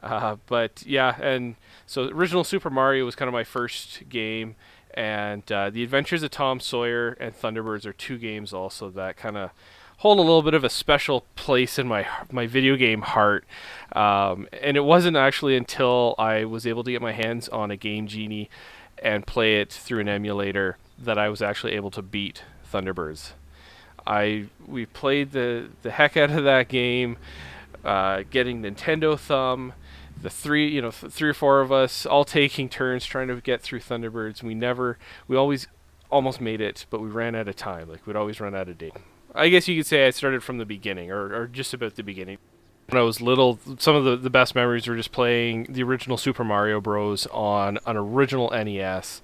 But yeah, and so original Super Mario was kind of my first game, and The Adventures of Tom Sawyer and Thunderbirds are two games also that kind of hold a little bit of a special place in my video game heart. And it wasn't actually until I was able to get my hands on a Game Genie and play it through an emulator that I was actually able to beat Thunderbirds. We played the heck out of that game, getting Nintendo Thumb, the three or four of us all taking turns trying to get through Thunderbirds. We always almost made it, but we ran out of time. Like, we'd always run out of date. I guess you could say I started from the beginning, or just about the beginning. When I was little, some of the best memories were just playing the original Super Mario Bros. On an original NES.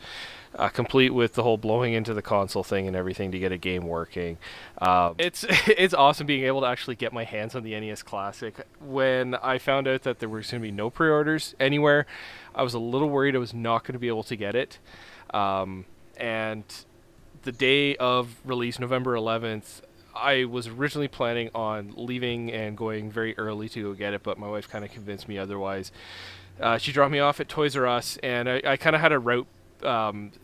Complete with the whole blowing into the console thing and everything to get a game working. It's awesome being able to actually get my hands on the NES Classic. When I found out that there was going to be no pre-orders anywhere, I was a little worried I was not going to be able to get it. And the day of release, November 11th, I was originally planning on leaving and going very early to go get it, but my wife kind of convinced me otherwise. She dropped me off at Toys R Us, and I kind of had a route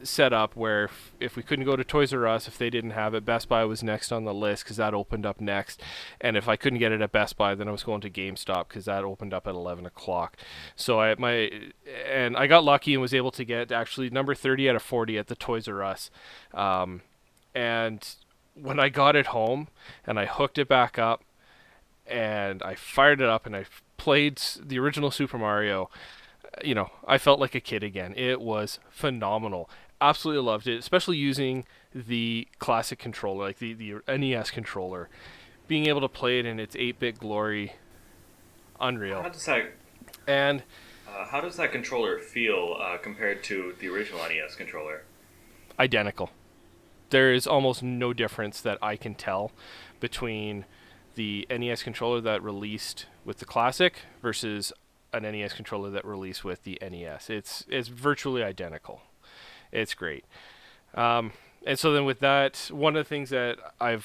set up where if we couldn't go to Toys R Us, if they didn't have it, Best Buy was next on the list because that opened up next. And if I couldn't get it at Best Buy, then I was going to GameStop because that opened up at 11 o'clock. So I got lucky and was able to get actually number 30 out of 40 at the Toys R Us. And when I got it home and I hooked it back up and I fired it up and I played the original Super Mario, I felt like a kid again. It was phenomenal. Absolutely loved it, especially using the classic controller, like the NES controller. Being able to play it in its 8-bit glory, unreal. How does that controller feel compared to the original NES controller? Identical. There is almost no difference that I can tell between the NES controller that released with the classic versus an NES controller that released with the NES. It's virtually identical. It's great. And so then with that, one of the things that I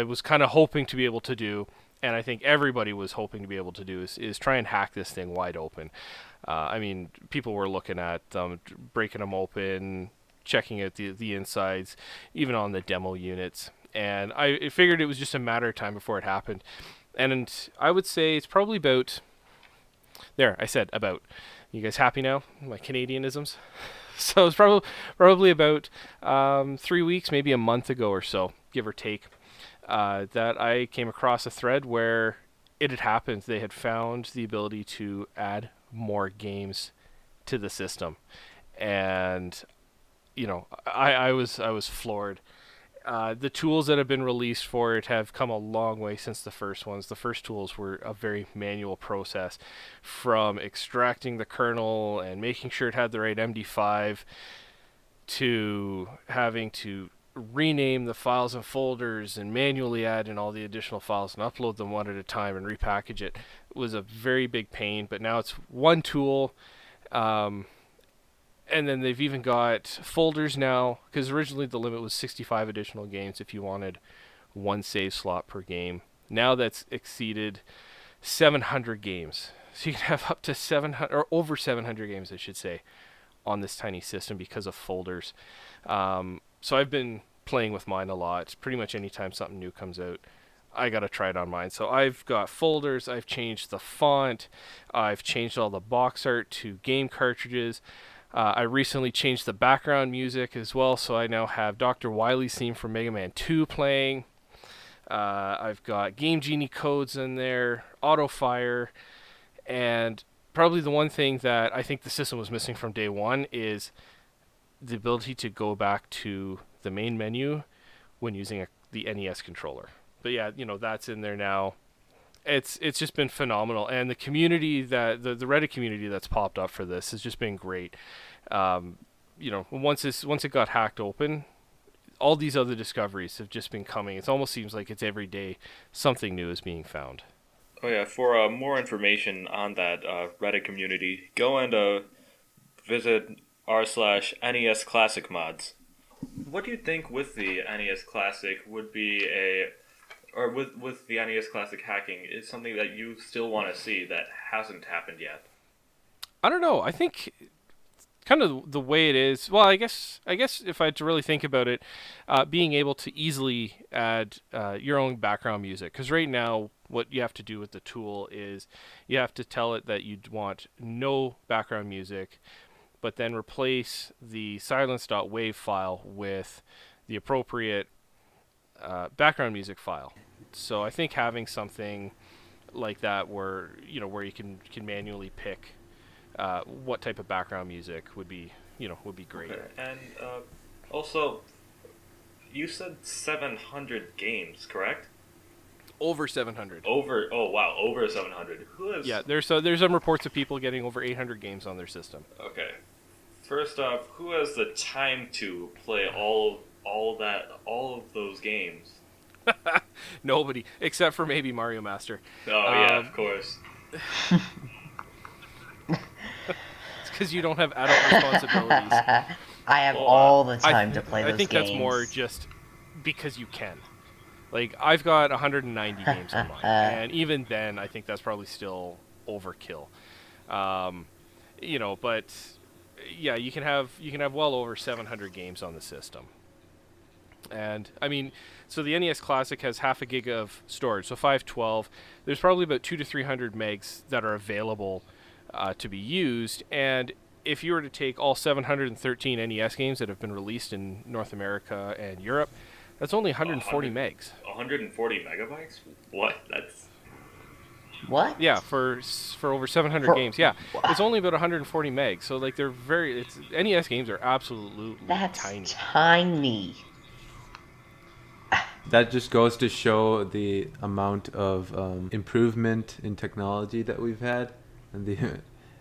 was kind of hoping to be able to do, and I think everybody was hoping to be able to do, is try and hack this thing wide open. I mean, people were looking at breaking them open, checking out the insides, even on the demo units. And I figured it was just a matter of time before it happened. And I would say it's probably about... There, I said about. You guys happy now? My Canadianisms? So it's probably about 3 weeks, maybe a month ago or so, give or take, that I came across a thread where it had happened. They had found the ability to add more games to the system, and I was floored. The tools that have been released for it have come a long way since the first ones. The first tools were a very manual process, from extracting the kernel and making sure it had the right MD5 to having to rename the files and folders and manually add in all the additional files and upload them one at a time and repackage it. It was a very big pain, but now it's one tool. And then they've even got folders now, because originally the limit was 65 additional games if you wanted one save slot per game. Now that's exceeded 700 games. So you can have up to 700, or over 700 games, I should say, on this tiny system because of folders. So I've been playing with mine a lot. Pretty much anytime something new comes out, I gotta try it on mine. So I've got folders, I've changed the font, I've changed all the box art to game cartridges. I recently changed the background music as well, so I now have Dr. Wily's theme from Mega Man 2 playing. I've got Game Genie codes in there, auto fire, and probably the one thing that I think the system was missing from day one is the ability to go back to the main menu when using the NES controller. But yeah, that's in there now. It's just been phenomenal, and the community the Reddit community that's popped up for this has just been great. Once it got hacked open, all these other discoveries have just been coming. It almost seems like it's every day something new is being found. Oh yeah, for more information on that Reddit community, go and visit r/NES Classic mods. What do you think with the NES Classic would be or with the NES Classic hacking, is something that you still want to see that hasn't happened yet? I don't know. I think kind of the way it is. Well, I guess if I had to really think about it, being able to easily add your own background music. Because right now, what you have to do with the tool is you have to tell it that you want no background music, but then replace the silence.wav file with the appropriate background music file. So I think having something like that where you can manually pick what type of background music would be great. Okay. And also, you said 700 games, correct? Over 700. Over 700. Who has? Yeah, there's some reports of people getting over 800 games on their system. Okay. First off, who has the time to play all of those games? Nobody, except for maybe Mario Master. Oh yeah, of course. It's because you don't have adult responsibilities. I have all the time to play those games. I think that's more just because you can. Like, I've got 190 games on mine, and even then, I think that's probably still overkill. But yeah, you can have well over 700 games on the system. And I mean, so the NES Classic has half a gig of storage, so 512. There's probably about 200 to 300 megs that are available to be used. And if you were to take all 713 NES games that have been released in North America and Europe, that's only 140 megs. 140 megabytes? What? That's what? Yeah, for over 700 games. Yeah, it's only about 140 megs. So like NES games are absolutely tiny. That's tiny. That just goes to show the amount of improvement in technology that we've had, and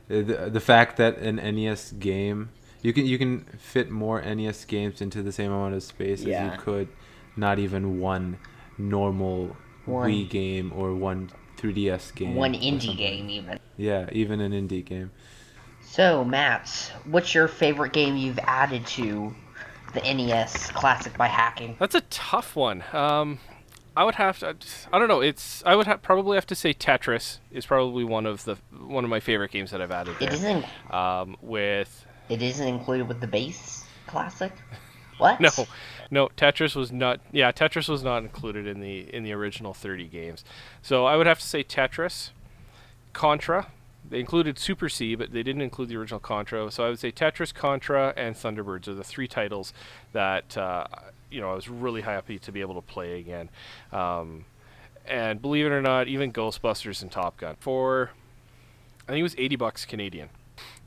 the fact that an NES game, you can fit more NES games into the same amount of space as you could not even one normal Wii game or one 3DS game. One indie game even. Yeah, even an indie game. So, Matt, what's your favorite game you've added to the NES Classic by hacking? That's a tough one. I would have to. I don't know. I would probably have to say Tetris is probably one of my favorite games that I've added there. It isn't. It isn't included with the base Classic. What? No. Tetris was not. Yeah, Tetris was not included in the original 30 games. So I would have to say Tetris, Contra. They included Super C, but they didn't include the original Contra. So I would say Tetris, Contra, and Thunderbirds are the three titles that I was really happy to be able to play again. And believe it or not, even Ghostbusters and Top Gun. For I think it was $80 Canadian.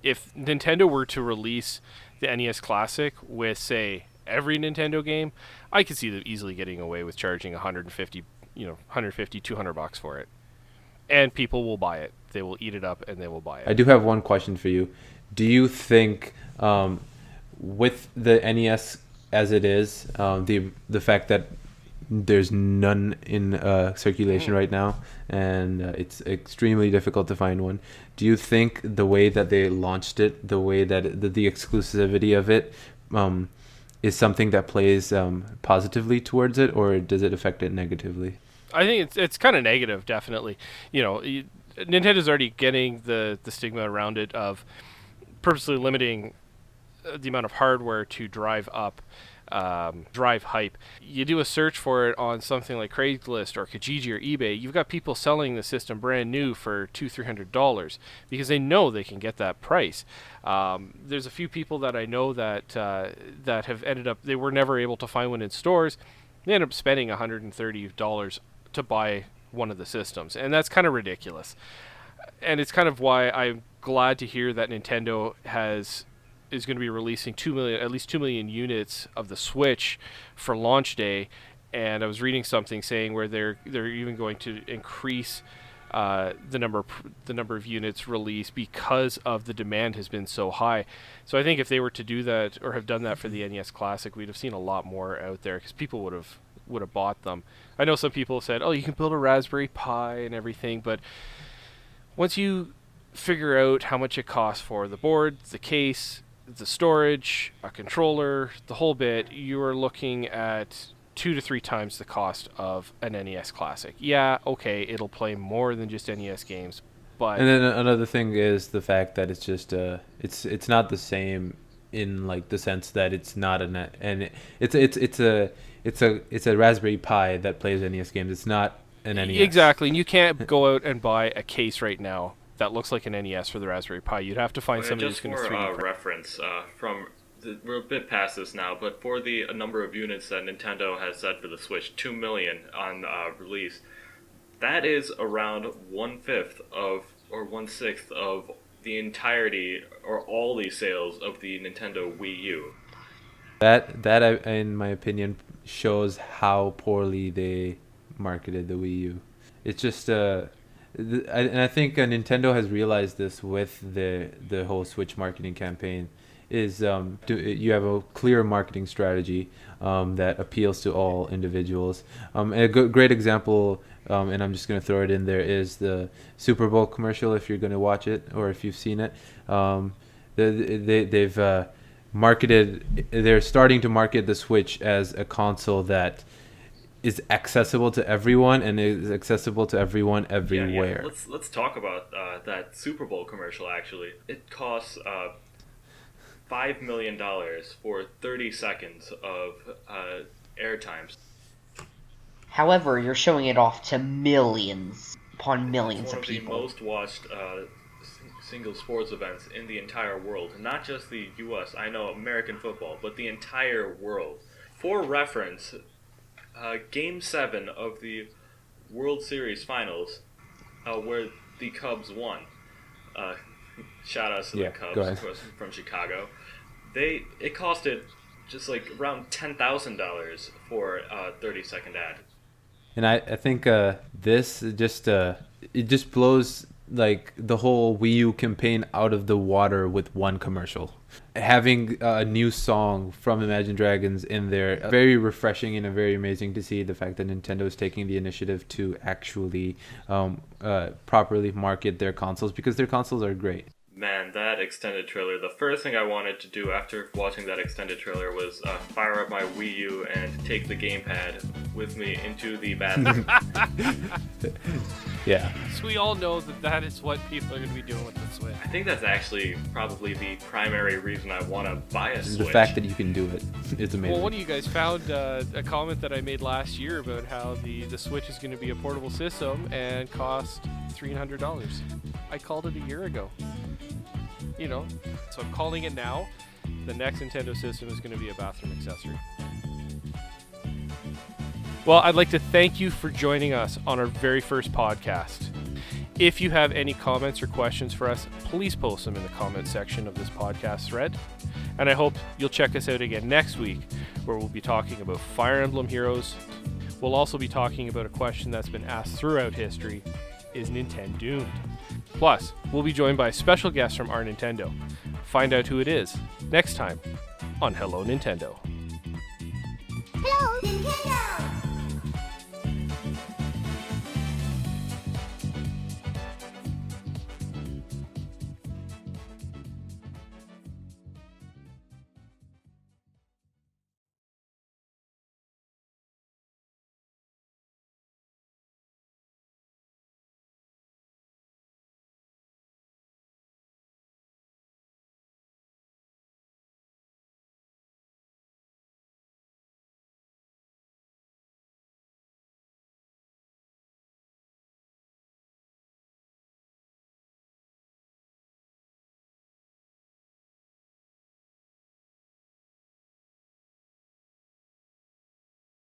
If Nintendo were to release the NES Classic with, say, every Nintendo game, I could see them easily getting away with charging $150, $200 for it. And people will buy it. They will eat it up and they will buy it. I do have one question for you. Do you think with the NES as it is, the fact that there's none in circulation right now, and it's extremely difficult to find one, do you think the way that they launched it, the way that the exclusivity of it is something that plays positively towards it, or does it affect it negatively? I think it's kind of negative, definitely. Nintendo's already getting the stigma around it of purposely limiting the amount of hardware to drive up, drive hype. You do a search for it on something like Craigslist or Kijiji or eBay, you've got people selling the system brand new for $200-$300 because they know they can get that price. There's a few people that I know that have ended up, they were never able to find one in stores. They end up spending $130 to buy one of the systems, and that's kind of ridiculous. And it's kind of why I'm glad to hear that Nintendo is going to be releasing at least 2 million units of the Switch for launch day. And I was reading something saying where they're even going to increase the number of units released because of the demand has been so high. So I think if they were to do that or have done that for the NES Classic, we'd have seen a lot more out there because people would have bought them. I know some people have said, oh, you can build a Raspberry Pi and everything, but once you figure out how much it costs for the board, the case, the storage, a controller, the whole bit, you are looking at 2 to 3 times the cost of an NES Classic. Yeah, okay, it'll play more than just NES games, but... And then another thing is the fact that it's just it's not the same in like the sense that it's not it's a Raspberry Pi that plays NES games. It's not an NES. Exactly, and you can't go out and buy a case right now that looks like an NES for the Raspberry Pi. You'd have to find somebody who's going to 3D print. Reference, we're a bit past this now, but for the number of units that Nintendo has said for the Switch, 2 million on release, that is around 1/5 or 1/6 of the entirety or all the sales of the Nintendo Wii U. That in my opinion shows how poorly they marketed the Wii U. It's just and I think Nintendo has realized this with the whole Switch marketing campaign. Is you have a clear marketing strategy that appeals to all individuals. A great example, and I'm just going to throw it in there, is the Super Bowl commercial. If you're going to watch it or if you've seen it, they've marketed. They're starting to market the Switch as a console that is accessible to everyone and is accessible to everyone everywhere. Yeah. Let's talk about that Super Bowl commercial. Actually, it costs $5 million for 30 seconds of airtime. However, you're showing it off to millions upon millions of people. One of the most watched single sports events in the entire world. Not just the U.S., I know American football, but the entire world. For reference, Game 7 of the World Series Finals, where the Cubs won. Shout out to the Cubs from Chicago. It costed just like around $10,000 for a 30-second ad. And I think this just blows like the whole Wii U campaign out of the water with one commercial. Having a new song from Imagine Dragons in there, very refreshing and very amazing to see the fact that Nintendo is taking the initiative to actually properly market their consoles, because their consoles are great. Man, that extended trailer, the first thing I wanted to do after watching that extended trailer was fire up my Wii U and take the gamepad with me into the bathroom. Yeah. So we all know that is what people are going to be doing with the Switch. I think that's actually probably the primary reason I want to buy a Switch. The fact that you can do it is amazing. Well, one of you guys found a comment that I made last year about how the Switch is going to be a portable system and cost $300. I called it a year ago. So I'm calling it now. The next Nintendo system is going to be a bathroom accessory. Well, I'd like to thank you for joining us on our very first podcast. If you have any comments or questions for us, please post them in the comment section of this podcast thread. And I hope you'll check us out again next week, where we'll be talking about Fire Emblem Heroes. We'll also be talking about a question that's been asked throughout history: is Nintendo doomed? Plus, we'll be joined by a special guest from our Nintendo. Find out who it is next time on Hello Nintendo.